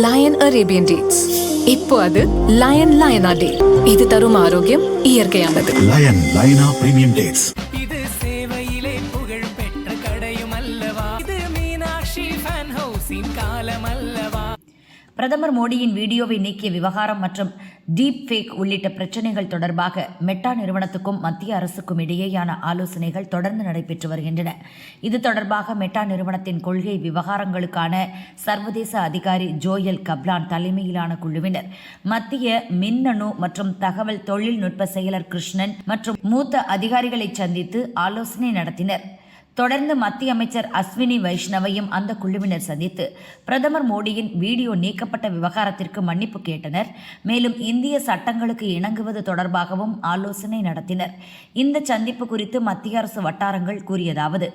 Line Arabian dates. இப்போ அது line லயனா டே. இது தரும் ஆரோக்கியம் இயற்கையானது. லயனா பிரீமியம் டேட்ஸ். இது சேவையிலே புகழ் பெற்ற கடையும் அல்லவா, இது மீனாட்சி ஃபேன் ஹவுஸின் காலம் அல்லவா. பிரதமர் மோடியின் வீடியோவை நீக்கிய விவகாரம் மற்றும் டீப் ஃபேக் உள்ளிட்ட பிரச்சினைகள் தொடர்பாக மெட்டா நிறுவனத்துக்கும் மத்திய அரசுக்கும் இடையேயான ஆலோசனைகள் தொடர்ந்து நடைபெற்று வருகின்றன. இது தொடர்பாக மெட்டா நிறுவனத்தின் கொள்கை விவகாரங்களுக்கான சர்வதேச அதிகாரி ஜோயல் கப்லான் தலைமையிலான குழுவினர் மத்திய மின்னணு மற்றும் தகவல் தொழில்நுட்ப செயலர் கிருஷ்ணன் மற்றும் மூத்த அதிகாரிகளை சந்தித்து ஆலோசனை நடத்தினர். தொடர்ந்து மத்திய அமைச்சர் அஸ்வினி வைஷ்ணவையும் அந்த குழுவினர் சந்தித்து பிரதமர் மோடியின் வீடியோ நீக்கப்பட்ட விவகாரத்திற்கு மன்னிப்பு கேட்டனர். மேலும் இந்திய சட்டங்களுக்கு இணங்குவது தொடர்பாகவும் ஆலோசனை நடத்தினர். இந்த சந்திப்பு குறித்து மத்திய அரசு வட்டாரங்கள் கூறியதாவது: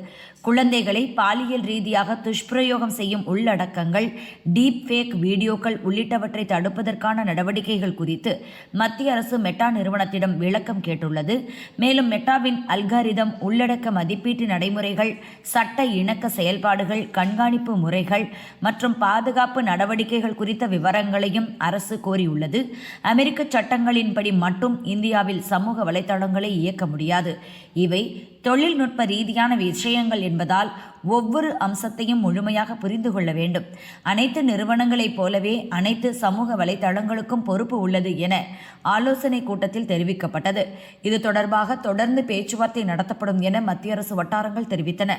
குழந்தைகளை பாலியல் ரீதியாக துஷ்பிரயோகம் செய்யும் உள்ளடக்கங்கள், டீப் ஃபேக் வீடியோக்கள் உள்ளிட்டவற்றை தடுப்பதற்கான நடவடிக்கைகள் குறித்து மத்திய அரசு மெட்டா நிறுவனத்திடம் விளக்கம் கேட்டுள்ளது. மேலும் மெட்டாவின் அல்காரிதம், உள்ளடக்க மதிப்பீட்டு நடைமுறை, சட்ட இணக்க செயல்பாடுகள், கண்காணிப்பு முறைகள் மற்றும் பாதுகாப்பு நடவடிக்கைகள் குறித்த விவரங்களையும் அரசு கோரியுள்ளது. அமெரிக்க சட்டங்களின்படி மட்டும் இந்தியாவில் சமூக வலைதளங்களை இயக்க முடியாது. இவை தொழில்நுட்ப ரீதியான விஷயங்கள் என்பதால் ஒவ்வொரு அம்சத்தையும் முழுமையாக புரிந்து கொள்ள வேண்டும். அனைத்து நிறுவனங்களைப் போலவே அனைத்து சமூக வலைதளங்களுக்கும் பொறுப்பு உள்ளது என ஆலோசனை கூட்டத்தில் தெரிவிக்கப்பட்டது. இது தொடர்பாக தொடர்ந்து பேச்சுவார்த்தை நடத்தப்படும் என மத்திய அரசு வட்டாரங்கள் தெரிவித்தன.